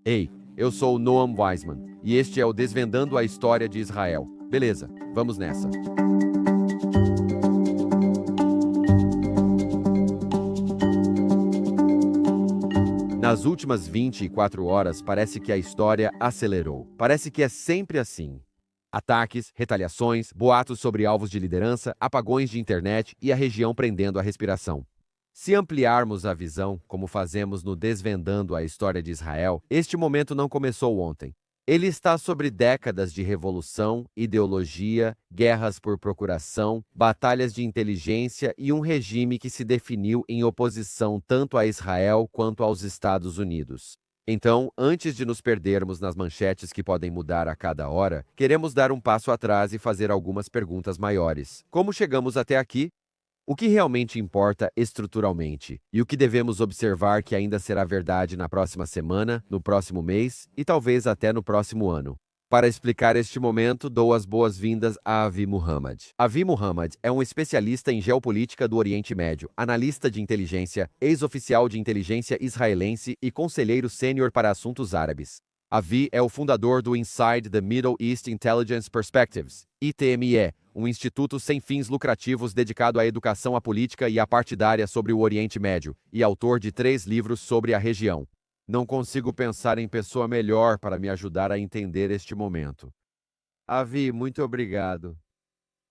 Ei, eu sou o Noam Weisman e este é o Desvendando a História de Israel. Beleza, vamos nessa. Nas últimas 24 horas, parece que a história acelerou. Parece que é sempre assim. Ataques, retaliações, boatos sobre alvos de liderança, apagões de internet e a região prendendo a respiração. Se ampliarmos a visão, como fazemos no Desvendando a História de Israel, este momento não começou ontem. Ele está sobre décadas de revolução, ideologia, guerras por procuração, batalhas de inteligência e um regime que se definiu em oposição tanto a Israel quanto aos Estados Unidos. Então, antes de nos perdermos nas manchetes que podem mudar a cada hora, queremos dar um passo atrás e fazer algumas perguntas maiores. Como chegamos até aqui? O que realmente importa estruturalmente? E o que devemos observar que ainda será verdade na próxima semana, no próximo mês e talvez até no próximo ano? Para explicar este momento, dou as boas-vindas a Avi Muhammad. Avi Muhammad é um especialista em geopolítica do Oriente Médio, analista de inteligência, ex-oficial de inteligência israelense e conselheiro sênior para assuntos árabes. Avi é o fundador do Inside the Middle East Intelligence Perspectives, ITME, um instituto sem fins lucrativos dedicado à educação à política e à partidária sobre o Oriente Médio, e autor de 3 livros sobre a região. Não consigo pensar em pessoa melhor para me ajudar a entender este momento. Avi, muito obrigado.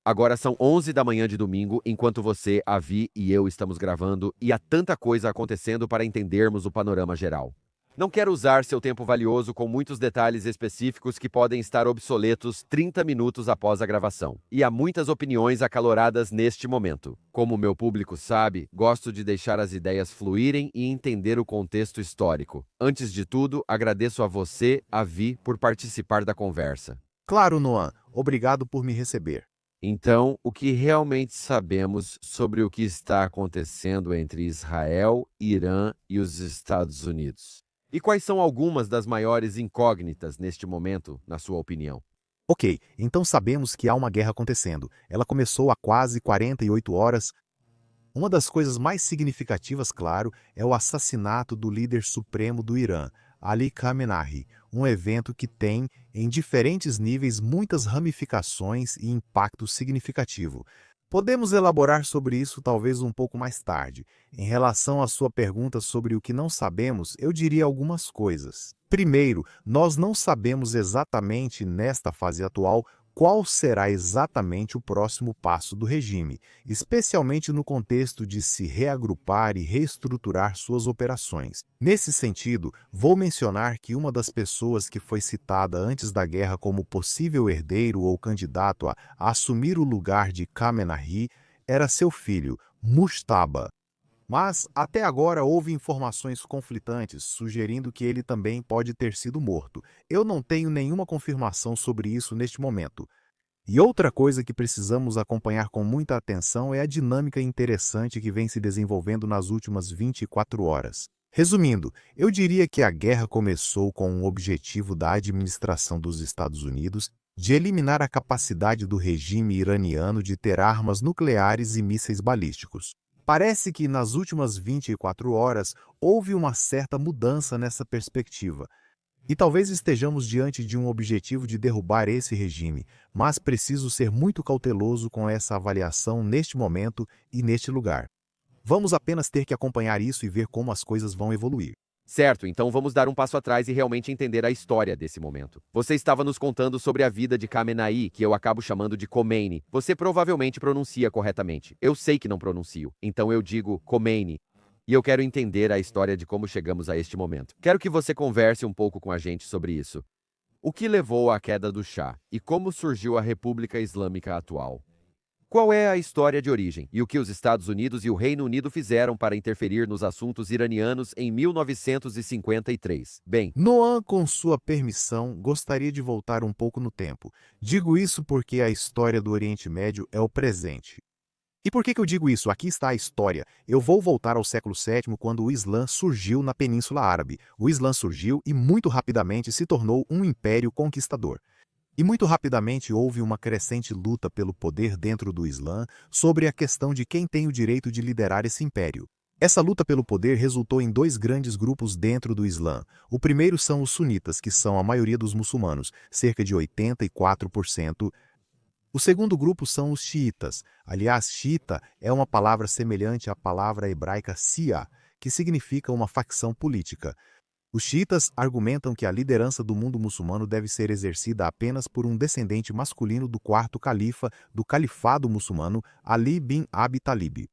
Agora são 11 da manhã de domingo, enquanto você, Avi e eu estamos gravando, e há tanta coisa acontecendo para entendermos o panorama geral. Não quero usar seu tempo valioso com muitos detalhes específicos que podem estar obsoletos 30 minutos após a gravação. E há muitas opiniões acaloradas neste momento. Como meu público sabe, gosto de deixar as ideias fluírem e entender o contexto histórico. Antes de tudo, agradeço a você, Avi, por participar da conversa. Claro, Noam. Obrigado por me receber. Então, o que realmente sabemos sobre o que está acontecendo entre Israel, Irã e os Estados Unidos? E quais são algumas das maiores incógnitas neste momento, na sua opinião? Ok, então sabemos que há uma guerra acontecendo. Ela começou há quase 48 horas. Uma das coisas mais significativas, claro, é o assassinato do líder supremo do Irã, Ali Khamenei, um evento que tem, em diferentes níveis, muitas ramificações e impacto significativo. Podemos elaborar sobre isso talvez um pouco mais tarde. Em relação à sua pergunta sobre o que não sabemos, eu diria algumas coisas. Primeiro, nós não sabemos exatamente, nesta fase atual, qual será exatamente o próximo passo do regime, especialmente no contexto de se reagrupar e reestruturar suas operações. Nesse sentido, vou mencionar que uma das pessoas que foi citada antes da guerra como possível herdeiro ou candidato a assumir o lugar de Khamenei era seu filho, Mujtaba. Mas, até agora, houve informações conflitantes sugerindo que ele também pode ter sido morto. Eu não tenho nenhuma confirmação sobre isso neste momento. E outra coisa que precisamos acompanhar com muita atenção é a dinâmica interessante que vem se desenvolvendo nas últimas 24 horas. Resumindo, eu diria que a guerra começou com o objetivo da administração dos Estados Unidos de eliminar a capacidade do regime iraniano de ter armas nucleares e mísseis balísticos. Parece que nas últimas 24 horas houve uma certa mudança nessa perspectiva. E talvez estejamos diante de um objetivo de derrubar esse regime, mas preciso ser muito cauteloso com essa avaliação neste momento e neste lugar. Vamos apenas ter que acompanhar isso e ver como as coisas vão evoluir. Certo, então vamos dar um passo atrás e realmente entender a história desse momento. Você estava nos contando sobre a vida de Khamenei, que eu acabo chamando de Khomeini. Você provavelmente pronuncia corretamente. Eu sei que não pronuncio, então eu digo Khomeini. E eu quero entender a história de como chegamos a este momento. Quero que você converse um pouco com a gente sobre isso. O que levou à queda do Shah e como surgiu a República Islâmica atual? Qual é a história de origem e o que os Estados Unidos e o Reino Unido fizeram para interferir nos assuntos iranianos em 1953? Bem, Noam, com sua permissão, gostaria de voltar um pouco no tempo. Digo isso porque a história do Oriente Médio é o presente. E por que eu digo isso? Aqui está a história. Eu vou voltar ao século VII, quando o Islã surgiu na Península Árabe. O Islã surgiu e muito rapidamente se tornou um império conquistador. E muito rapidamente houve uma crescente luta pelo poder dentro do Islã sobre a questão de quem tem o direito de liderar esse império. Essa luta pelo poder resultou em dois grandes grupos dentro do Islã. O primeiro são os sunitas, que são a maioria dos muçulmanos, cerca de 84%. O segundo grupo são os xiitas. Aliás, xiita é uma palavra semelhante à palavra hebraica sia, que significa uma facção política. Os xiitas argumentam que a liderança do mundo muçulmano deve ser exercida apenas por um descendente masculino do quarto califa do califado muçulmano, Ali bin Abi Talib.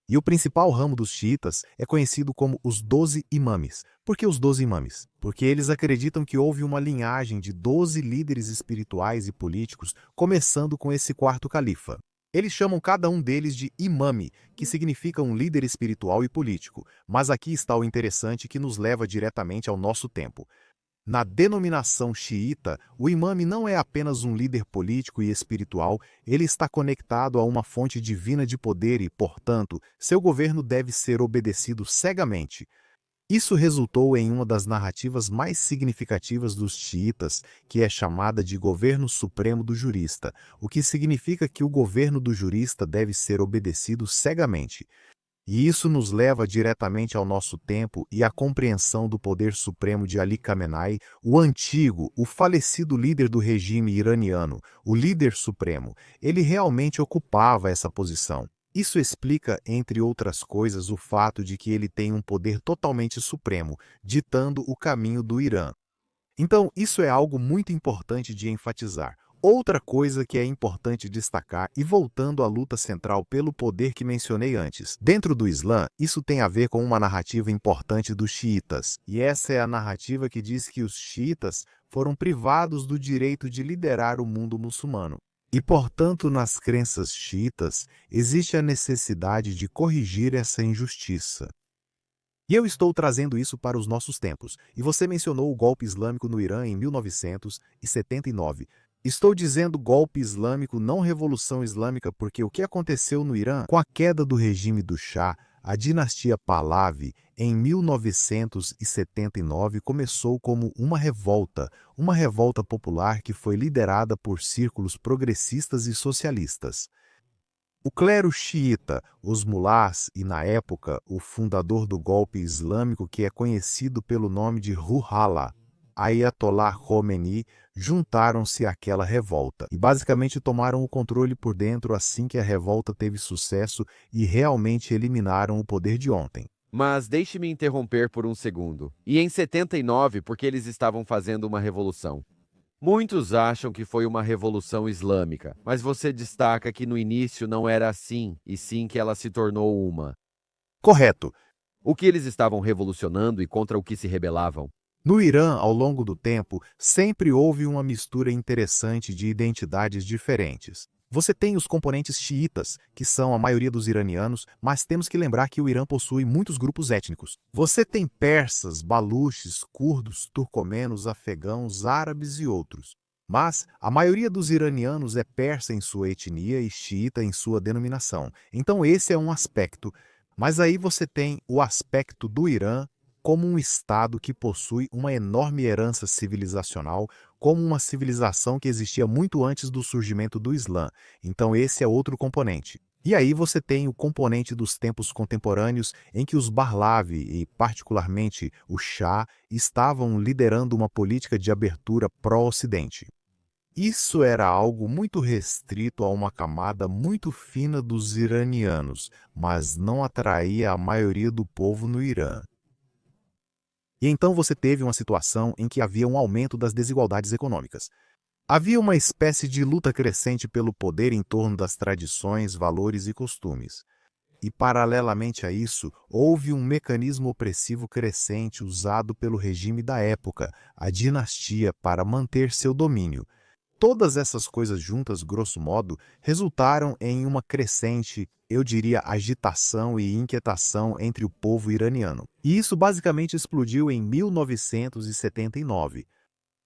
E o principal ramo dos xiitas é conhecido como os 12 imames. Por que os 12 imames? Porque eles acreditam que houve uma linhagem de 12 líderes espirituais e políticos, começando com esse quarto califa. Eles chamam cada um deles de imame, que significa um líder espiritual e político. Mas aqui está o interessante que nos leva diretamente ao nosso tempo. Na denominação xiita, o imame não é apenas um líder político e espiritual, ele está conectado a uma fonte divina de poder e, portanto, seu governo deve ser obedecido cegamente. Isso resultou em uma das narrativas mais significativas dos xiitas, que é chamada de governo supremo do jurista, o que significa que o governo do jurista deve ser obedecido cegamente. E isso nos leva diretamente ao nosso tempo e à compreensão do poder supremo de Ali Khamenei, o antigo, o falecido líder do regime iraniano, o líder supremo. Ele realmente ocupava essa posição. Isso explica, entre outras coisas, o fato de que ele tem um poder totalmente supremo, ditando o caminho do Irã. Então, isso é algo muito importante de enfatizar. Outra coisa que é importante destacar, e voltando à luta central pelo poder que mencionei antes, dentro do Islã, isso tem a ver com uma narrativa importante dos xiitas. E essa é a narrativa que diz que os xiitas foram privados do direito de liderar o mundo muçulmano. E, portanto, nas crenças xiitas, existe a necessidade de corrigir essa injustiça. E eu estou trazendo isso para os nossos tempos. E você mencionou o golpe islâmico no Irã em 1979. Estou dizendo golpe islâmico, não revolução islâmica, porque o que aconteceu no Irã com a queda do regime do Shah, a dinastia Pahlavi, em 1979 começou como uma revolta popular que foi liderada por círculos progressistas e socialistas. O clero xiita, os mulás e, na época, o fundador do golpe islâmico, que é conhecido pelo nome de Ruhollah, Ayatollah Khomeini, juntaram-se àquela revolta e basicamente tomaram o controle por dentro assim que a revolta teve sucesso e realmente eliminaram o poder de ontem. Mas deixe-me interromper por um segundo. E em 79, porque eles estavam fazendo uma revolução? Muitos acham que foi uma revolução islâmica, mas você destaca que no início não era assim, e sim que ela se tornou uma. Correto. O que eles estavam revolucionando e contra o que se rebelavam? No Irã, ao longo do tempo, sempre houve uma mistura interessante de identidades diferentes. Você tem os componentes xiitas, que são a maioria dos iranianos, mas temos que lembrar que o Irã possui muitos grupos étnicos. Você tem persas, baluches, curdos, turcomenos, afegãos, árabes e outros. Mas a maioria dos iranianos é persa em sua etnia e xiita em sua denominação. Então esse é um aspecto. Mas aí você tem o aspecto do Irã como um estado que possui uma enorme herança civilizacional, como uma civilização que existia muito antes do surgimento do Islã. Então esse é outro componente. E aí você tem o componente dos tempos contemporâneos em que os Pahlavi e particularmente o Shah estavam liderando uma política de abertura pró-Ocidente. Isso era algo muito restrito a uma camada muito fina dos iranianos, mas não atraía a maioria do povo no Irã. E então você teve uma situação em que havia um aumento das desigualdades econômicas. Havia uma espécie de luta crescente pelo poder em torno das tradições, valores e costumes. E, paralelamente a isso, houve um mecanismo opressivo crescente usado pelo regime da época, a dinastia, para manter seu domínio. Todas essas coisas juntas, grosso modo, resultaram em uma crescente, eu diria, agitação e inquietação entre o povo iraniano. E isso basicamente explodiu em 1979.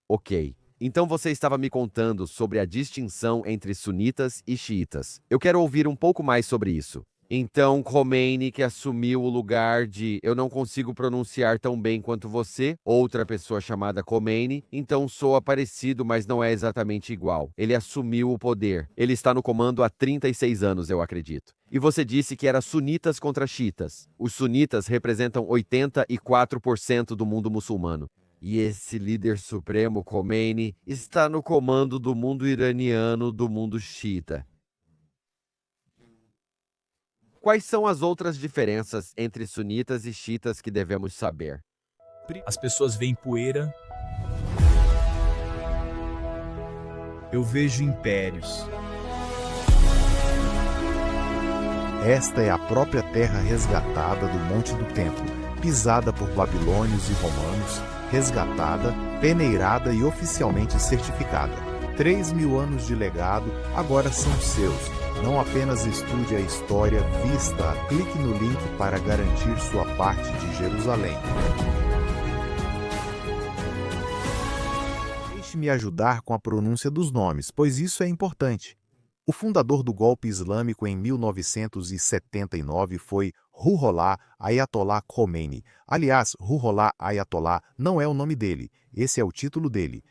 Ok. Então você estava me contando sobre a distinção entre sunitas e xiitas. Eu quero ouvir um pouco mais sobre isso. Então, Khomeini, que assumiu o lugar de eu não consigo pronunciar tão bem quanto você, outra pessoa chamada Khomeini, então soa parecido, mas não é exatamente igual. Ele assumiu o poder. Ele está no comando há 36 anos, eu acredito. E você disse que era sunitas contra xiitas. Os sunitas representam 84% do mundo muçulmano. E esse líder supremo, Khomeini, está no comando do mundo iraniano, do mundo xiita. Quais são as outras diferenças entre sunitas e xiitas que devemos saber? As pessoas veem poeira. Eu vejo impérios. Esta é a própria terra resgatada do Monte do Templo, pisada por babilônios e romanos, resgatada, peneirada e oficialmente certificada. 3.000 anos de legado agora são seus. Não apenas estude a história vista, clique no link para garantir sua parte de Jerusalém. Deixe-me ajudar com a pronúncia dos nomes, pois isso é importante. O fundador do golpe islâmico em 1979 foi Ruhollah Ayatollah Khomeini. Aliás, Ruhollah Ayatollah não é o nome dele, esse é o título dele.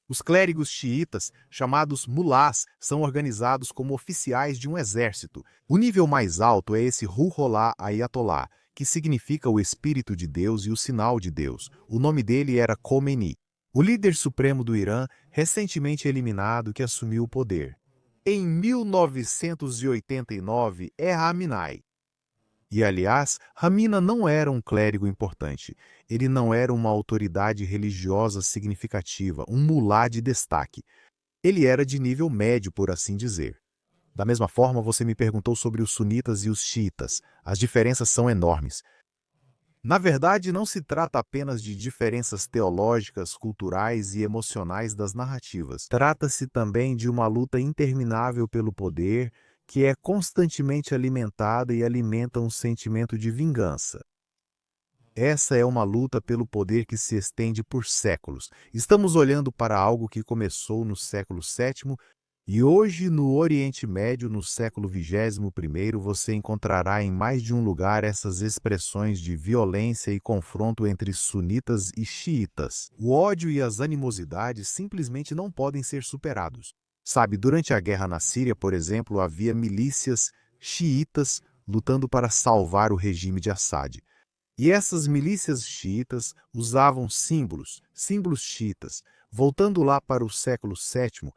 Os clérigos xiitas, chamados mulás, são organizados como oficiais de um exército. O nível mais alto é esse Ruhollah Ayatollah, que significa o Espírito de Deus e o Sinal de Deus. O nome dele era Khomeini, o líder supremo do Irã, recentemente eliminado, que assumiu o poder. Em 1989 é Khamenei. E, aliás, Ramina não era um clérigo importante. Ele não era uma autoridade religiosa significativa, um mulá de destaque. Ele era de nível médio, por assim dizer. Da mesma forma, você me perguntou sobre os sunitas e os xiitas. As diferenças são enormes. Na verdade, não se trata apenas de diferenças teológicas, culturais e emocionais das narrativas. Trata-se também de uma luta interminável pelo poder, que é constantemente alimentada e alimenta um sentimento de vingança. Essa é uma luta pelo poder que se estende por séculos. Estamos olhando para algo que começou no século VII e hoje, no Oriente Médio, no século XXI, você encontrará em mais de um lugar essas expressões de violência e confronto entre sunitas e xiitas. O ódio e as animosidades simplesmente não podem ser superados. Sabe, durante a guerra na Síria, por exemplo, havia milícias xiitas lutando para salvar o regime de Assad. E essas milícias xiitas usavam símbolos xiitas. Voltando lá para o século VII,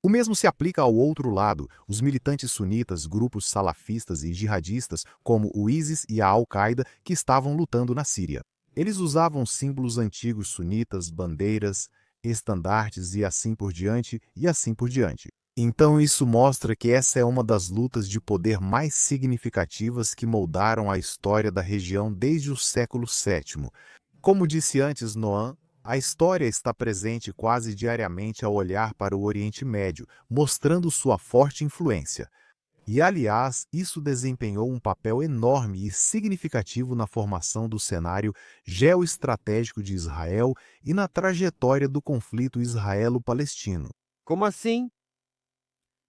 o mesmo se aplica ao outro lado. Os militantes sunitas, grupos salafistas e jihadistas, como o ISIS e a Al-Qaeda, que estavam lutando na Síria. Eles usavam símbolos antigos sunitas, bandeiras, estandartes e assim por diante, e assim por diante. Então isso mostra que essa é uma das lutas de poder mais significativas que moldaram a história da região desde o século VII. Como disse antes Noam, a história está presente quase diariamente ao olhar para o Oriente Médio, mostrando sua forte influência. E, aliás, isso desempenhou um papel enorme e significativo na formação do cenário geoestratégico de Israel e na trajetória do conflito israelo-palestino. Como assim?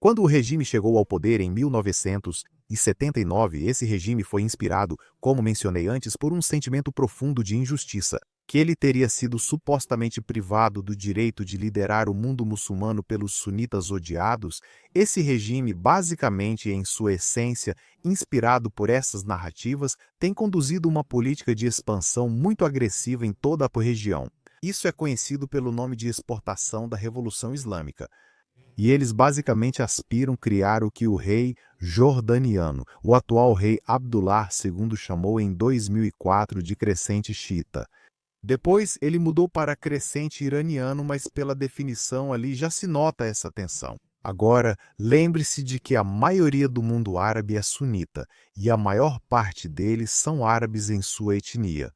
Quando o regime chegou ao poder em 1979, esse regime foi inspirado, como mencionei antes, por um sentimento profundo de injustiça, que ele teria sido supostamente privado do direito de liderar o mundo muçulmano pelos sunitas odiados. Esse regime, basicamente em sua essência, inspirado por essas narrativas, tem conduzido uma política de expansão muito agressiva em toda a região. Isso é conhecido pelo nome de exportação da Revolução Islâmica. E eles basicamente aspiram criar o que o rei jordaniano, o atual rei Abdullah II, chamou em 2004 de crescente xiita. Depois ele mudou para crescente iraniano, mas pela definição ali já se nota essa tensão. Agora, lembre-se de que a maioria do mundo árabe é sunita, e a maior parte deles são árabes em sua etnia.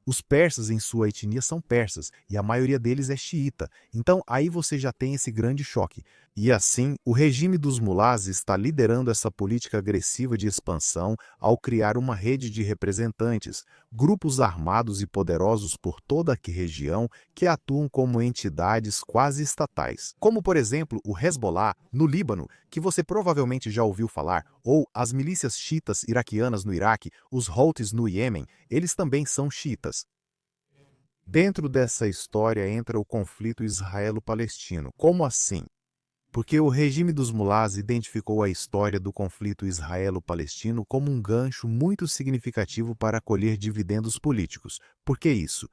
Os persas em sua etnia são persas, e a maioria deles é xiita. Então aí você já tem esse grande choque. E assim, o regime dos mulás está liderando essa política agressiva de expansão ao criar uma rede de representantes, grupos armados e poderosos por toda a região que atuam como entidades quase estatais. Como, por exemplo, o Hezbollah, no Líbano, que você provavelmente já ouviu falar, ou as milícias xiitas iraquianas no Iraque, os Houthis no Iêmen, eles também são xiitas. Dentro dessa história entra o conflito israelo-palestino. Como assim? Porque o regime dos mulás identificou a história do conflito israelo-palestino como um gancho muito significativo para colher dividendos políticos. Por que isso?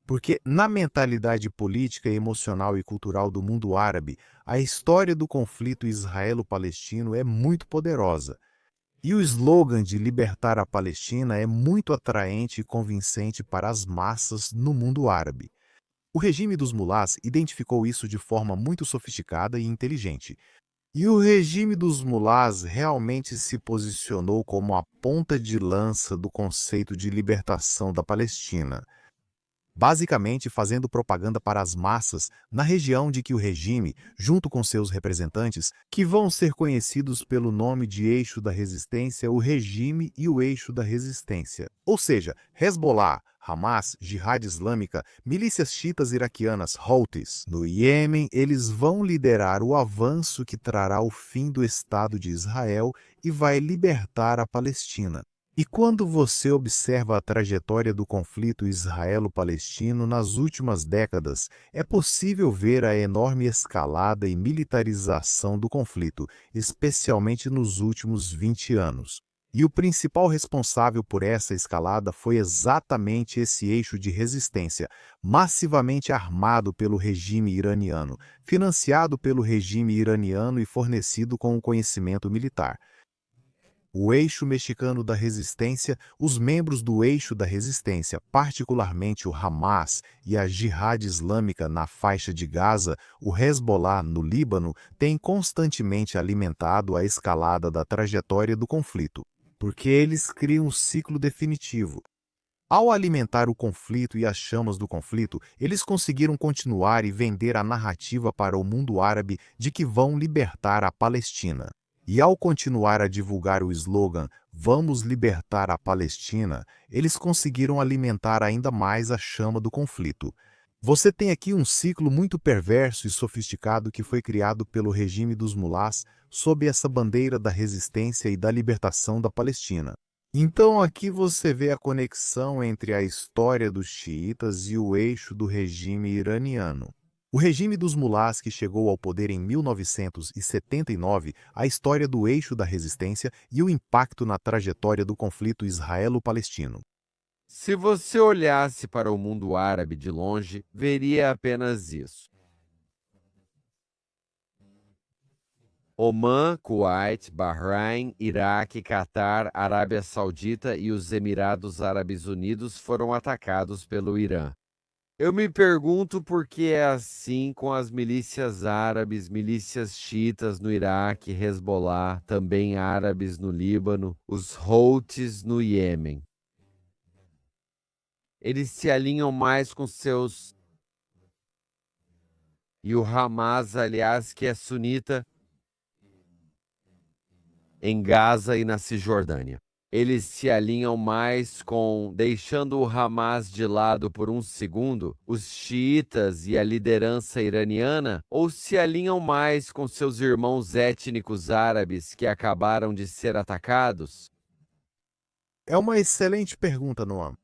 Porque na mentalidade política, emocional e cultural do mundo árabe, a história do conflito israelo-palestino é muito poderosa. E o slogan de libertar a Palestina é muito atraente e convincente para as massas no mundo árabe. O regime dos mulás identificou isso de forma muito sofisticada e inteligente. E o regime dos mulás realmente se posicionou como a ponta de lança do conceito de libertação da Palestina, basicamente fazendo propaganda para as massas na região de que o regime, junto com seus representantes, que vão ser conhecidos pelo nome de Eixo da Resistência, o regime e o Eixo da Resistência. Ou seja, Hezbollah, Hamas, Jihad Islâmica, milícias xiitas iraquianas, Houthis, no Iêmen, eles vão liderar o avanço que trará o fim do Estado de Israel e vai libertar a Palestina. E quando você observa a trajetória do conflito israelo-palestino nas últimas décadas, é possível ver a enorme escalada e militarização do conflito, especialmente nos últimos 20 anos. E o principal responsável por essa escalada foi exatamente esse eixo de resistência, massivamente armado pelo regime iraniano, financiado pelo regime iraniano e fornecido com o conhecimento militar. O eixo mexicano da resistência, os membros do eixo da resistência, particularmente o Hamas e a Jihad Islâmica na faixa de Gaza, o Hezbollah no Líbano, têm constantemente alimentado a escalada da trajetória do conflito, porque eles criam um ciclo definitivo. Ao alimentar o conflito e as chamas do conflito, eles conseguiram continuar e vender a narrativa para o mundo árabe de que vão libertar a Palestina. E ao continuar a divulgar o slogan "Vamos libertar a Palestina", eles conseguiram alimentar ainda mais a chama do conflito. Você tem aqui um ciclo muito perverso e sofisticado que foi criado pelo regime dos mulás sob essa bandeira da resistência e da libertação da Palestina. Então aqui você vê a conexão entre a história dos xiitas e o eixo do regime iraniano. O regime dos mulás que chegou ao poder em 1979, a história do eixo da resistência e o impacto na trajetória do conflito israelo-palestino. Se você olhasse para o mundo árabe de longe, veria apenas isso. Omã, Kuwait, Bahrein, Iraque, Catar, Arábia Saudita e os Emirados Árabes Unidos foram atacados pelo Irã. Eu me pergunto por que é assim com as milícias árabes, milícias xiitas no Iraque, Hezbollah, também árabes no Líbano, os Houthis no Iêmen. Eles se alinham mais com seus... E o Hamas, aliás, que é sunita, em Gaza e na Cisjordânia. Eles se alinham mais com, deixando o Hamas de lado por um segundo, os xiitas e a liderança iraniana, ou se alinham mais com seus irmãos étnicos árabes que acabaram de ser atacados? É uma excelente pergunta, Noam.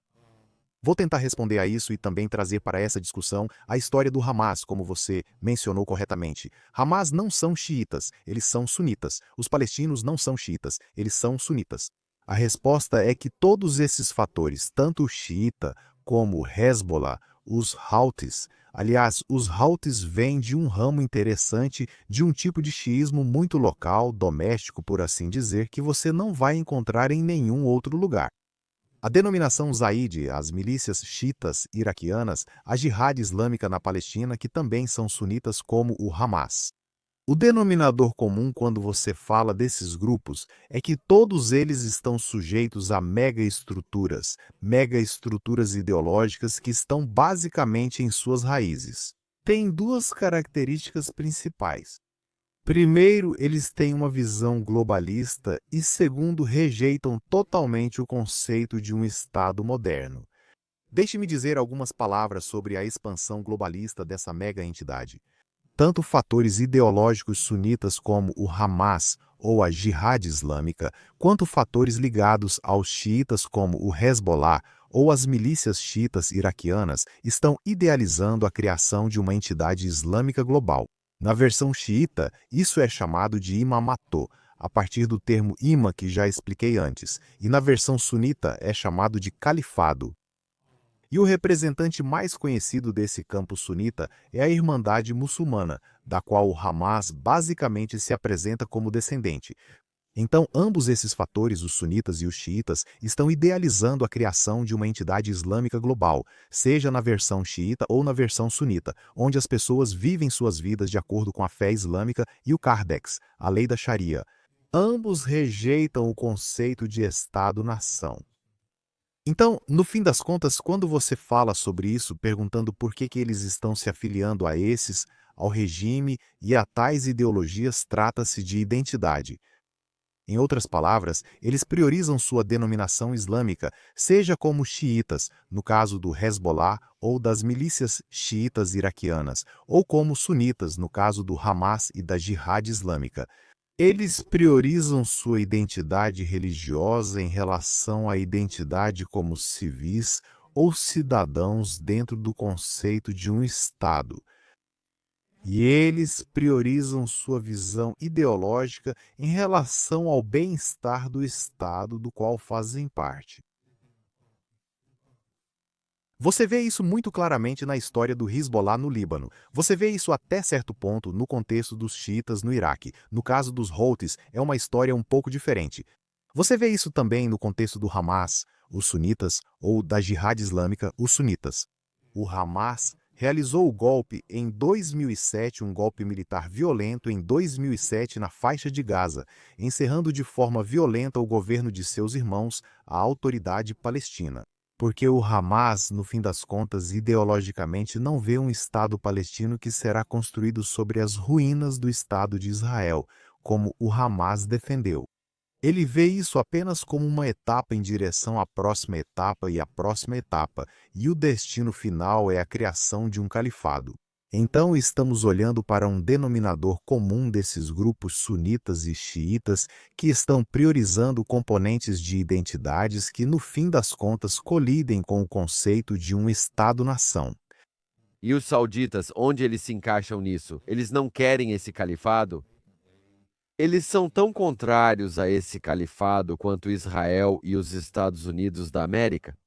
Vou tentar responder a isso e também trazer para essa discussão a história do Hamas, como você mencionou corretamente. Hamas não são xiitas, eles são sunitas. Os palestinos não são xiitas, eles são sunitas. A resposta é que todos esses fatores, tanto o xiita como o Hezbollah, os Houthis, aliás, os Houthis vêm de um ramo interessante de um tipo de xiismo muito local, doméstico, por assim dizer, que você não vai encontrar em nenhum outro lugar. A denominação Zaidi, as milícias xiitas iraquianas, a Jihad Islâmica na Palestina, que também são sunitas como o Hamas. O denominador comum quando você fala desses grupos é que todos eles estão sujeitos a megaestruturas ideológicas que estão basicamente em suas raízes. Tem duas características principais. Primeiro, eles têm uma visão globalista e, segundo, rejeitam totalmente o conceito de um Estado moderno. Deixe-me dizer algumas palavras sobre a expansão globalista dessa mega entidade. Tanto fatores ideológicos sunitas como o Hamas ou a Jihad Islâmica, quanto fatores ligados aos xiitas como o Hezbollah ou as milícias xiitas iraquianas estão idealizando a criação de uma entidade islâmica global. Na versão xiita, isso é chamado de imamato, a partir do termo imã que já expliquei antes, e na versão sunita é chamado de califado. E o representante mais conhecido desse campo sunita é a Irmandade Muçulmana, da qual o Hamas basicamente se apresenta como descendente. Então, ambos esses fatores, os sunitas e os xiitas, estão idealizando a criação de uma entidade islâmica global, seja na versão xiita ou na versão sunita, onde as pessoas vivem suas vidas de acordo com a fé islâmica e o Cardex, a lei da Sharia. Ambos rejeitam o conceito de Estado-nação. Então, no fim das contas, quando você fala sobre isso, perguntando por que eles estão se afiliando a esses, ao regime e a tais ideologias, trata-se de identidade. Em outras palavras, eles priorizam sua denominação islâmica, seja como xiitas, no caso do Hezbollah ou das milícias xiitas iraquianas, ou como sunitas, no caso do Hamas e da Jihad Islâmica. Eles priorizam sua identidade religiosa em relação à identidade como civis ou cidadãos dentro do conceito de um Estado. E eles priorizam sua visão ideológica em relação ao bem-estar do Estado do qual fazem parte. Você vê isso muito claramente na história do Hezbollah no Líbano. Você vê isso até certo ponto no contexto dos xiitas no Iraque. No caso dos Houthis, é uma história um pouco diferente. Você vê isso também no contexto do Hamas, os sunitas, ou da Jihad Islâmica, os sunitas. O Hamas realizou o golpe em 2007, um golpe militar violento em 2007 na faixa de Gaza, encerrando de forma violenta o governo de seus irmãos, a Autoridade Palestina. Porque o Hamas, no fim das contas, ideologicamente não vê um Estado palestino que será construído sobre as ruínas do Estado de Israel, como o Hamas defendeu. Ele vê isso apenas como uma etapa em direção à próxima etapa e à próxima etapa, e o destino final é a criação de um califado. Então estamos olhando para um denominador comum desses grupos sunitas e xiitas que estão priorizando componentes de identidades que, no fim das contas, colidem com o conceito de um Estado-nação. E os sauditas, onde eles se encaixam nisso? Eles não querem esse califado? Eles são tão contrários a esse califado quanto Israel e os Estados Unidos da América?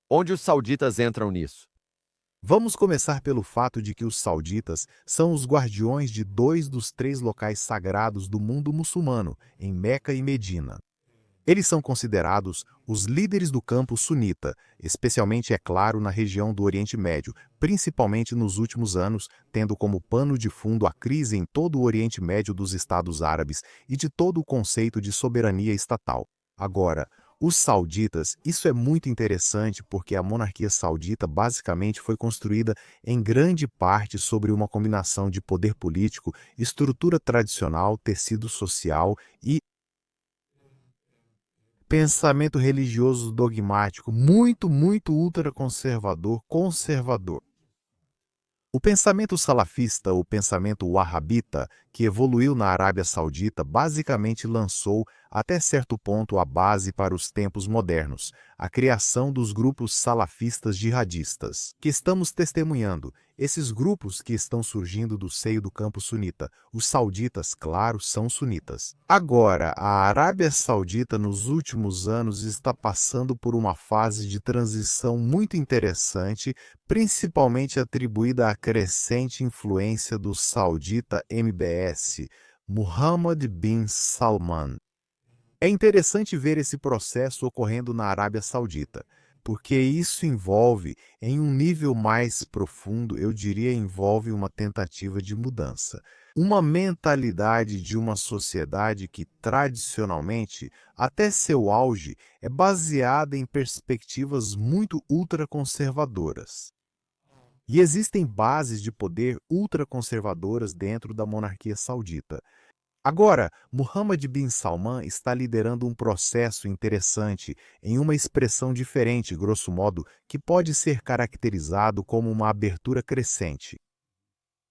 Onde os sauditas entram nisso? Vamos começar pelo fato de que os sauditas são os guardiões de 2 dos 3 locais sagrados do mundo muçulmano, em Meca e Medina. Eles são considerados os líderes do campo sunita, especialmente, é claro, na região do Oriente Médio, principalmente nos últimos anos, tendo como pano de fundo a crise em todo o Oriente Médio dos Estados Árabes e de todo o conceito de soberania estatal. Agora, os sauditas, isso é muito interessante porque a monarquia saudita basicamente foi construída em grande parte sobre uma combinação de poder político, estrutura tradicional, tecido social e pensamento religioso dogmático muito ultraconservador, conservador. O pensamento salafista, o pensamento wahhabita, que evoluiu na Arábia Saudita, basicamente lançou, até certo ponto, a base para os tempos modernos, a criação dos grupos salafistas jihadistas, que estamos testemunhando. Esses grupos que estão surgindo do seio do campo sunita, os sauditas, claro, são sunitas. Agora, a Arábia Saudita, nos últimos anos, está passando por uma fase de transição muito interessante, principalmente atribuída à crescente influência do saudita MBS, Mohammed bin Salman. É interessante ver esse processo ocorrendo na Arábia Saudita, porque isso envolve, em um nível mais profundo, eu diria, envolve uma tentativa de mudança. Uma mentalidade de uma sociedade que, tradicionalmente, até seu auge, é baseada em perspectivas muito ultraconservadoras. E existem bases de poder ultraconservadoras dentro da monarquia saudita. Agora, Mohammed bin Salman está liderando um processo interessante em uma expressão diferente, grosso modo, que pode ser caracterizado como uma abertura crescente.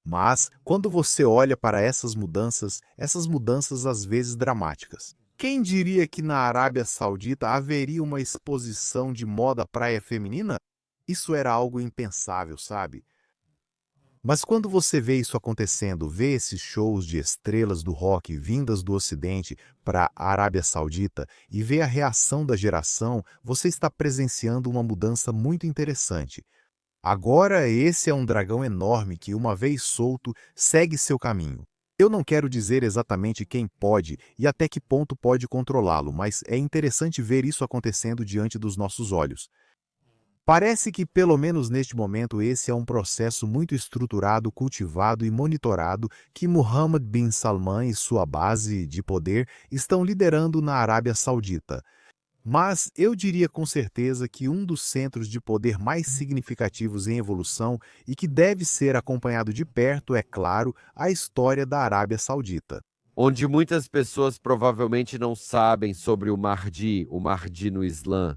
Mas, quando você olha para essas mudanças às vezes dramáticas. Quem diria que na Arábia Saudita haveria uma exposição de moda praia feminina? Isso era algo impensável, sabe? Mas quando você vê isso acontecendo, vê esses shows de estrelas do rock vindas do Ocidente para a Arábia Saudita e vê a reação da geração, você está presenciando uma mudança muito interessante. Agora esse é um dragão enorme que, uma vez solto, segue seu caminho. Eu não quero dizer exatamente quem pode e até que ponto pode controlá-lo, mas é interessante ver isso acontecendo diante dos nossos olhos. Parece que, pelo menos neste momento, esse é um processo muito estruturado, cultivado e monitorado que Mohammed bin Salman e sua base de poder estão liderando na Arábia Saudita. Mas eu diria com certeza que um dos centros de poder mais significativos em evolução e que deve ser acompanhado de perto é, claro, a história da Arábia Saudita. Onde muitas pessoas provavelmente não sabem sobre o Mahdi no Islã.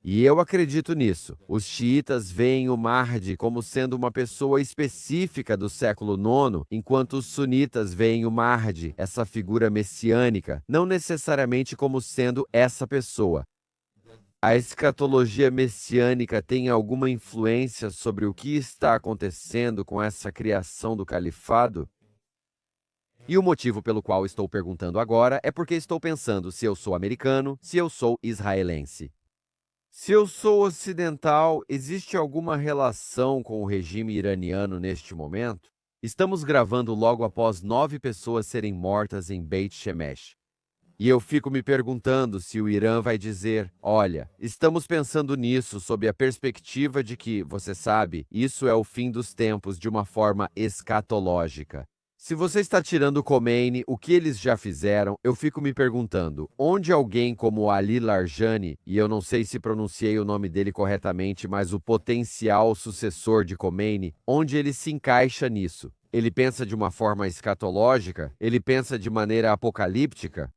E eu acredito nisso. Os xiitas veem o Mahdi como sendo uma pessoa específica do século IX, enquanto os sunitas veem o Mahdi, essa figura messiânica, não necessariamente como sendo essa pessoa. A escatologia messiânica tem alguma influência sobre o que está acontecendo com essa criação do califado? E o motivo pelo qual estou perguntando agora é porque estou pensando se eu sou americano, se eu sou israelense. Se eu sou ocidental, existe alguma relação com o regime iraniano neste momento? Estamos gravando logo após 9 pessoas serem mortas em Beit Shemesh. E eu fico me perguntando se o Irã vai dizer, olha, estamos pensando nisso sob a perspectiva de que, você sabe, isso é o fim dos tempos de uma forma escatológica. Se você está tirando Khomeini, o que eles já fizeram, eu fico me perguntando, onde alguém como Ali Larjani, e eu não sei se pronunciei o nome dele corretamente, mas o potencial sucessor de Khomeini, onde ele se encaixa nisso? Ele pensa de uma forma escatológica? Ele pensa de maneira apocalíptica?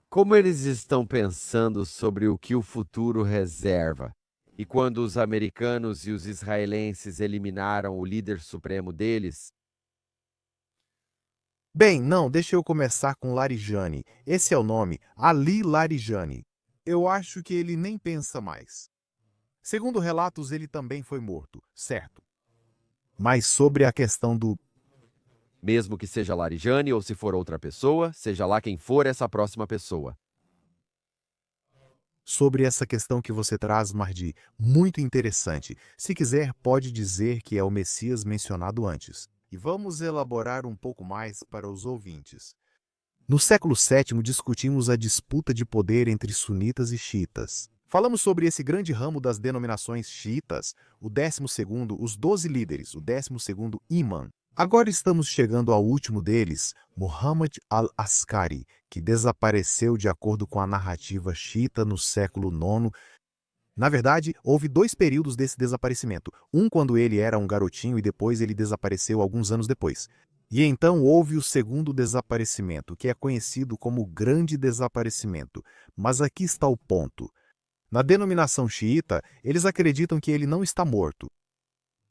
Como eles estão pensando sobre o que o futuro reserva? E quando os americanos e os israelenses eliminaram o líder supremo deles, Bem, não, deixa eu começar com Larijani. Esse é o nome, Ali Larijani. Eu acho que ele nem pensa mais. Segundo relatos, ele também foi morto, certo? Mas sobre a questão do... mesmo que seja Larijani ou se for outra pessoa, seja lá quem for essa próxima pessoa. Sobre essa questão que você traz, Mardi, muito interessante. Se quiser, pode dizer que é o Messias mencionado antes. E vamos elaborar um pouco mais para os ouvintes. No século VII, discutimos a disputa de poder entre sunitas e xiitas. Falamos sobre esse grande ramo das denominações xiitas, o 12º, os 12 líderes, o 12º imã. Agora estamos chegando ao último deles, Muhammad al-Askari, que desapareceu de acordo com a narrativa xiita no século IX. Na verdade, houve 2 períodos desse desaparecimento. Um quando ele era um garotinho e depois ele desapareceu alguns anos depois. E então houve o segundo desaparecimento, que é conhecido como o Grande Desaparecimento. Mas aqui está o ponto. Na denominação xiita, eles acreditam que ele não está morto.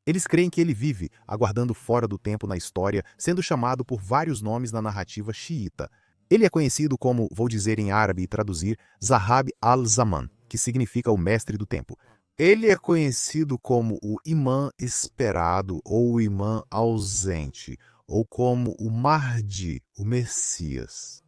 Eles creem que ele vive, aguardando fora do tempo na história, sendo chamado por vários nomes na narrativa xiita. Ele é conhecido como, vou dizer em árabe e traduzir, Zahab al-Zaman, que significa o mestre do tempo. Ele é conhecido como o imã esperado ou o imã ausente, ou como o Mahdi, o Messias.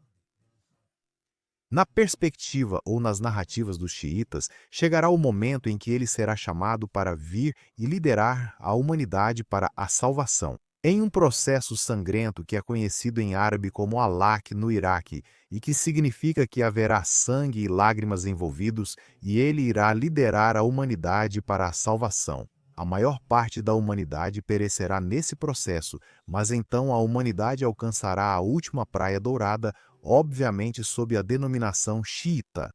Na perspectiva ou nas narrativas dos xiitas, chegará o momento em que ele será chamado para vir e liderar a humanidade para a salvação. Em um processo sangrento que é conhecido em árabe como Alaq no Iraque e que significa que haverá sangue e lágrimas envolvidos e ele irá liderar a humanidade para a salvação. A maior parte da humanidade perecerá nesse processo, mas então a humanidade alcançará a última praia dourada, obviamente sob a denominação xiita.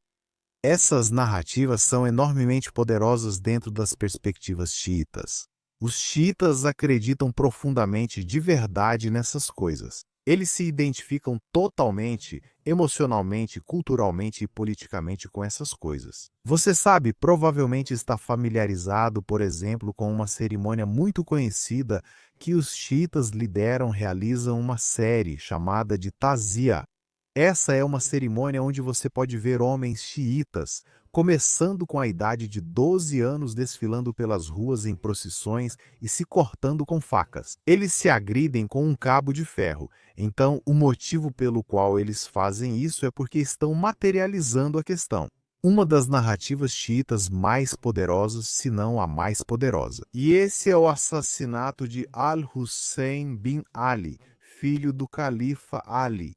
Essas narrativas são enormemente poderosas dentro das perspectivas xiitas. Os xiitas acreditam profundamente de verdade nessas coisas. Eles se identificam totalmente, emocionalmente, culturalmente e politicamente com essas coisas. Você sabe, provavelmente está familiarizado, por exemplo, com uma cerimônia muito conhecida que os xiitas lideram, realizam uma série chamada de Tazia. Essa é uma cerimônia onde você pode ver homens xiitas, começando com a idade de 12 anos desfilando pelas ruas em procissões e se cortando com facas. Eles se agridem com um cabo de ferro. Então, o motivo pelo qual eles fazem isso é porque estão materializando a questão. Uma das narrativas xiitas mais poderosas, se não a mais poderosa. E esse é o assassinato de Al-Hussein bin Ali, filho do califa Ali.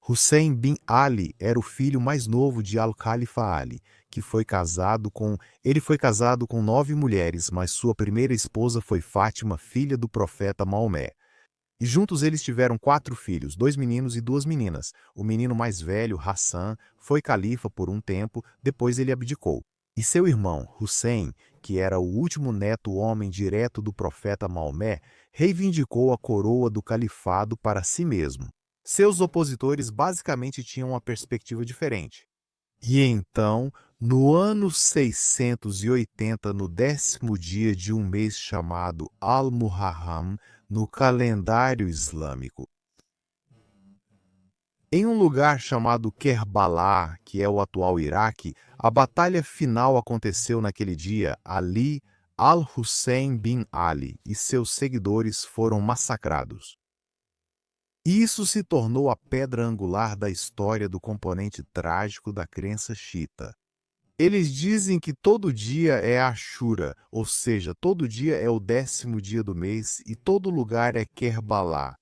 Hussein bin Ali era o filho mais novo de Al-Khalifa Ali, que Ele foi casado com 9 mulheres, mas sua primeira esposa foi Fátima, filha do profeta Maomé. E juntos eles tiveram 4 filhos, 2 meninos e 2 meninas. O menino mais velho, Hassan, foi califa por um tempo, depois ele abdicou. E seu irmão, Hussein, que era o último neto homem direto do profeta Maomé, reivindicou a coroa do califado para si mesmo. Seus opositores basicamente tinham uma perspectiva diferente. E então, no ano 680, no 10º dia de um mês chamado Al-Muharram, no calendário islâmico, em um lugar chamado Kerbala, que é o atual Iraque, a batalha final aconteceu naquele dia. Ali, Al-Hussein bin Ali e seus seguidores foram massacrados. E isso se tornou a pedra angular da história do componente trágico da crença xiita. Eles dizem que todo dia é Ashura, ou seja, todo dia é o 10º dia do mês e todo lugar é Kerbala.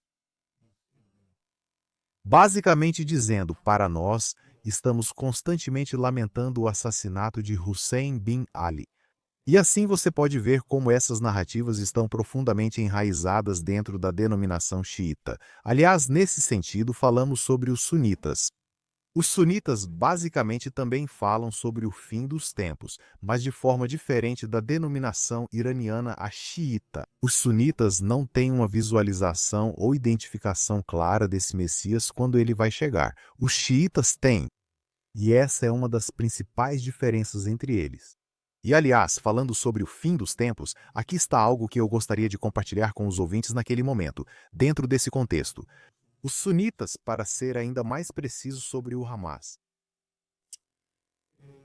Basicamente dizendo, para nós, estamos constantemente lamentando o assassinato de Hussein bin Ali. E assim você pode ver como essas narrativas estão profundamente enraizadas dentro da denominação xiita. Aliás, nesse sentido, falamos sobre os sunitas. Os sunitas basicamente também falam sobre o fim dos tempos, mas de forma diferente da denominação iraniana a xiita. Os sunitas não têm uma visualização ou identificação clara desse Messias quando ele vai chegar. Os xiitas têm, e essa é uma das principais diferenças entre eles. E, aliás, falando sobre o fim dos tempos, aqui está algo que eu gostaria de compartilhar com os ouvintes naquele momento, dentro desse contexto. Os sunitas, para ser ainda mais preciso sobre o Hamas.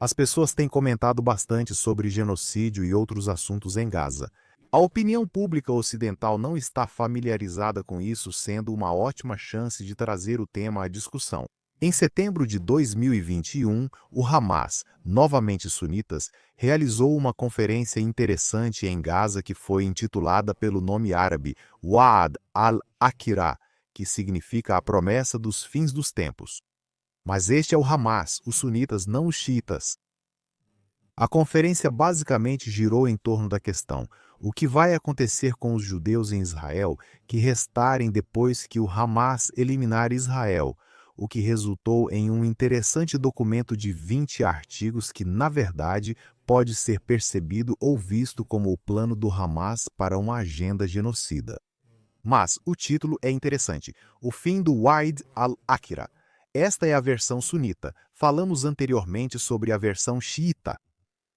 As pessoas têm comentado bastante sobre genocídio e outros assuntos em Gaza. A opinião pública ocidental não está familiarizada com isso, sendo uma ótima chance de trazer o tema à discussão. Em setembro de 2021, o Hamas, novamente sunitas, realizou uma conferência interessante em Gaza que foi intitulada pelo nome árabe Wa'ad al-Akhirah, que significa a promessa dos fins dos tempos. Mas este é o Hamas, os sunitas, não os xiitas. A conferência basicamente girou em torno da questão: o que vai acontecer com os judeus em Israel que restarem depois que o Hamas eliminar Israel? O que resultou em um interessante documento de 20 artigos que, na verdade, pode ser percebido ou visto como o plano do Hamas para uma agenda genocida. Mas o título é interessante: O fim do Wa'ad al-Akhirah. Esta é a versão sunita. Falamos anteriormente sobre a versão xiita.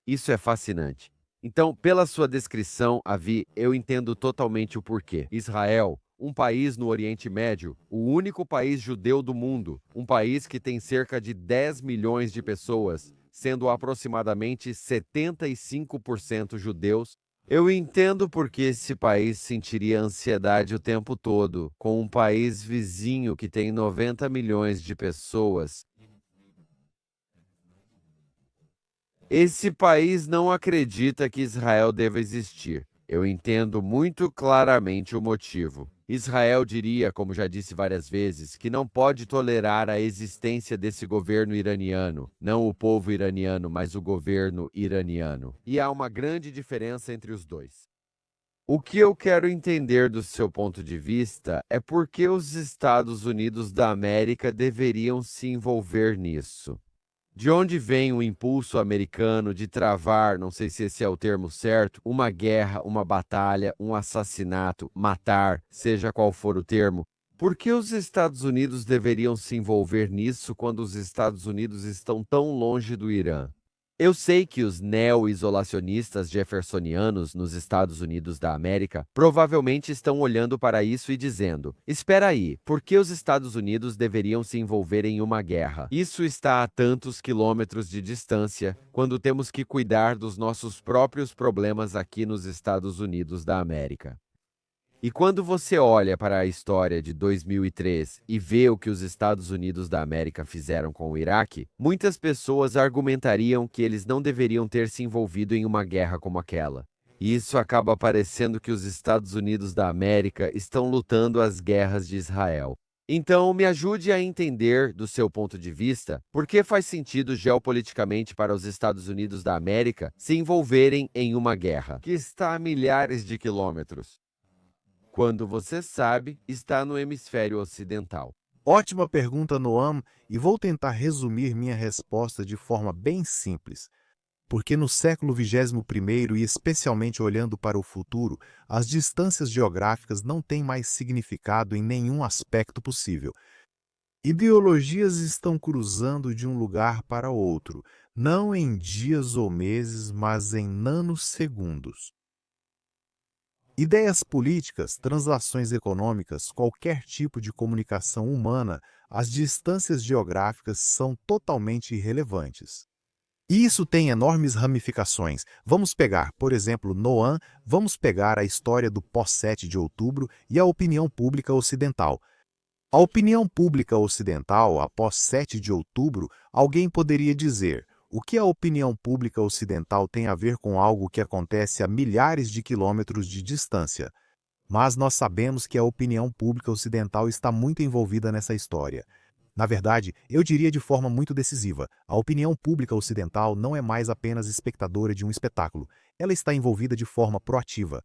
Isso é fascinante. Então, pela sua descrição, Avi, eu entendo totalmente o porquê. Israel, um país no Oriente Médio, o único país judeu do mundo, um país que tem cerca de 10 milhões de pessoas, sendo aproximadamente 75% judeus. Eu entendo porque esse país sentiria ansiedade o tempo todo, com um país vizinho que tem 90 milhões de pessoas. Esse país não acredita que Israel deva existir. Eu entendo muito claramente o motivo. Israel diria, como já disse várias vezes, que não pode tolerar a existência desse governo iraniano. Não o povo iraniano, mas o governo iraniano. E há uma grande diferença entre os dois. O que eu quero entender do seu ponto de vista é por que os Estados Unidos da América deveriam se envolver nisso. De onde vem o impulso americano de travar, não sei se esse é o termo certo, uma guerra, uma batalha, um assassinato, matar, seja qual for o termo? Por que os Estados Unidos deveriam se envolver nisso quando os Estados Unidos estão tão longe do Irã? Eu sei que os neo-isolacionistas jeffersonianos nos Estados Unidos da América provavelmente estão olhando para isso e dizendo: espera aí, por que os Estados Unidos deveriam se envolver em uma guerra? Isso está a tantos quilômetros de distância, quando temos que cuidar dos nossos próprios problemas aqui nos Estados Unidos da América. E quando você olha para a história de 2003 e vê o que os Estados Unidos da América fizeram com o Iraque, muitas pessoas argumentariam que eles não deveriam ter se envolvido em uma guerra como aquela. E isso acaba parecendo que os Estados Unidos da América estão lutando as guerras de Israel. Então, me ajude a entender, do seu ponto de vista, por que faz sentido geopoliticamente para os Estados Unidos da América se envolverem em uma guerra que está a milhares de quilômetros, quando você sabe, está no hemisfério ocidental. Ótima pergunta, Noam, e vou tentar resumir minha resposta de forma bem simples. Porque no século XXI, e especialmente olhando para o futuro, as distâncias geográficas não têm mais significado em nenhum aspecto possível. Ideologias estão cruzando de um lugar para outro, não em dias ou meses, mas em nanosegundos. Ideias políticas, transações econômicas, qualquer tipo de comunicação humana, as distâncias geográficas são totalmente irrelevantes. E isso tem enormes ramificações. Vamos pegar, por exemplo, Noam, vamos pegar a história do pós-7 de outubro e a opinião pública ocidental. A opinião pública ocidental, após 7 de outubro, alguém poderia dizer: o que a opinião pública ocidental tem a ver com algo que acontece a milhares de quilômetros de distância? Mas nós sabemos que a opinião pública ocidental está muito envolvida nessa história. Na verdade, eu diria de forma muito decisiva, a opinião pública ocidental não é mais apenas espectadora de um espetáculo, ela está envolvida de forma proativa.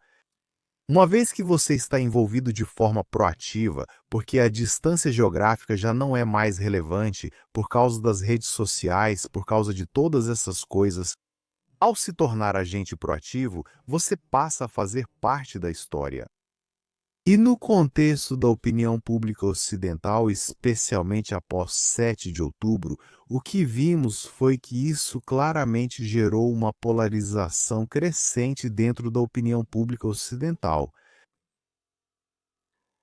Uma vez que você está envolvido de forma proativa, porque a distância geográfica já não é mais relevante por causa das redes sociais, por causa de todas essas coisas, ao se tornar agente proativo, você passa a fazer parte da história. E no contexto da opinião pública ocidental, especialmente após 7 de outubro, o que vimos foi que isso claramente gerou uma polarização crescente dentro da opinião pública ocidental.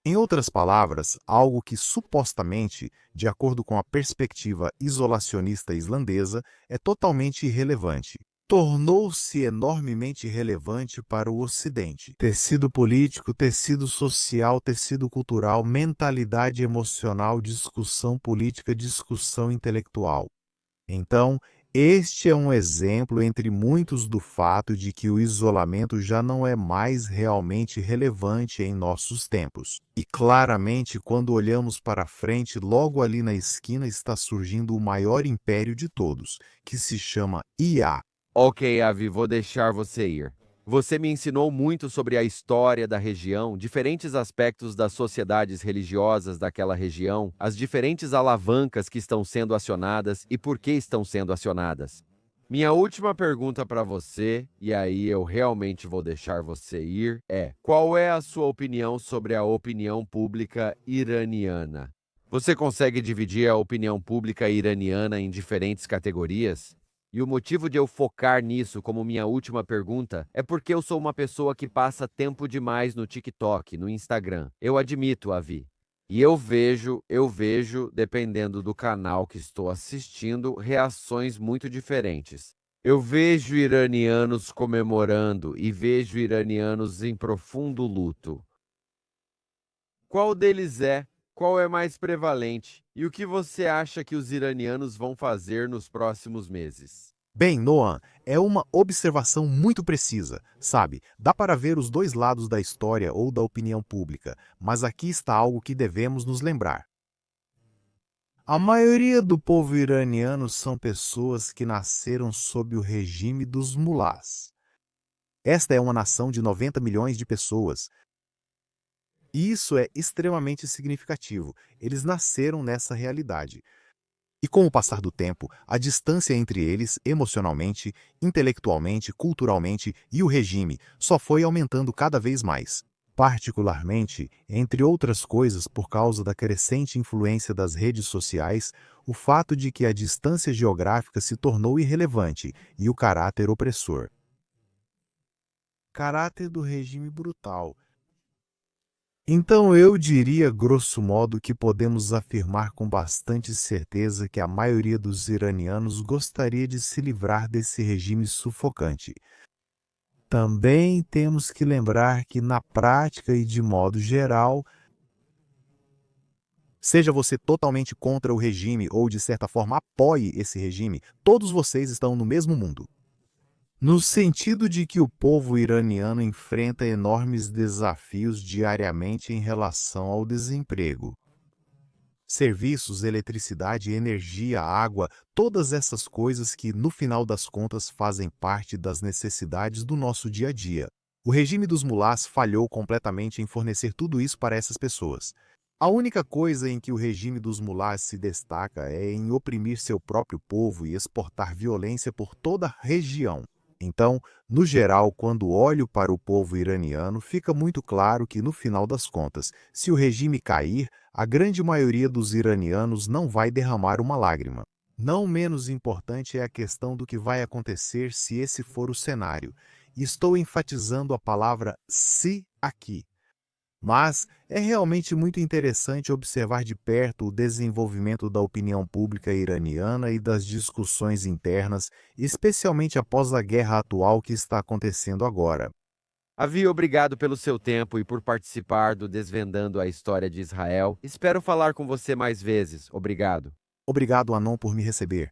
Em outras palavras, algo que supostamente, de acordo com a perspectiva isolacionista islandesa, é totalmente irrelevante, tornou-se enormemente relevante para o Ocidente. Tecido político, tecido social, tecido cultural, mentalidade emocional, discussão política, discussão intelectual. Então, este é um exemplo entre muitos do fato de que o isolamento já não é mais realmente relevante em nossos tempos. E claramente, quando olhamos para frente, logo ali na esquina está surgindo o maior império de todos, que se chama IA. Ok, Avi, vou deixar você ir. Você me ensinou muito sobre a história da região, diferentes aspectos das sociedades religiosas daquela região, as diferentes alavancas que estão sendo acionadas e por que estão sendo acionadas. Minha última pergunta para você, e aí eu realmente vou deixar você ir, é: qual é a sua opinião sobre a opinião pública iraniana? Você consegue dividir a opinião pública iraniana em diferentes categorias? E o motivo de eu focar nisso como minha última pergunta é porque eu sou uma pessoa que passa tempo demais no TikTok, no Instagram. Eu admito, Avi. E eu vejo, dependendo do canal que estou assistindo, reações muito diferentes. Eu vejo iranianos comemorando e vejo iranianos em profundo luto. Qual deles é? Qual é mais prevalente? E o que você acha que os iranianos vão fazer nos próximos meses? Bem, Noam, é uma observação muito precisa, sabe? Dá para ver os dois lados da história ou da opinião pública, mas aqui está algo que devemos nos lembrar. A maioria do povo iraniano são pessoas que nasceram sob o regime dos mulás. Esta é uma nação de 90 milhões de pessoas. E isso é extremamente significativo. Eles nasceram nessa realidade. E com o passar do tempo, a distância entre eles, emocionalmente, intelectualmente, culturalmente e o regime, só foi aumentando cada vez mais. Particularmente, entre outras coisas por causa da crescente influência das redes sociais, o fato de que a distância geográfica se tornou irrelevante e o caráter opressor. Caráter do regime brutal. Então eu diria, grosso modo, que podemos afirmar com bastante certeza que a maioria dos iranianos gostaria de se livrar desse regime sufocante. Também temos que lembrar que, na prática e de modo geral, seja você totalmente contra o regime ou, de certa forma, apoie esse regime, todos vocês estão no mesmo mundo. No sentido de que o povo iraniano enfrenta enormes desafios diariamente em relação ao desemprego. Serviços, eletricidade, energia, água, todas essas coisas que, no final das contas, fazem parte das necessidades do nosso dia a dia. O regime dos mulás falhou completamente em fornecer tudo isso para essas pessoas. A única coisa em que o regime dos mulás se destaca é em oprimir seu próprio povo e exportar violência por toda a região. Então, no geral, quando olho para o povo iraniano, fica muito claro que, no final das contas, se o regime cair, a grande maioria dos iranianos não vai derramar uma lágrima. Não menos importante é a questão do que vai acontecer se esse for o cenário. E estou enfatizando a palavra "se" aqui. Mas é realmente muito interessante observar de perto o desenvolvimento da opinião pública iraniana e das discussões internas, especialmente após a guerra atual que está acontecendo agora. Avi, obrigado pelo seu tempo e por participar do Desvendando a História de Israel. Espero falar com você mais vezes. Obrigado. Obrigado, Anon, por me receber.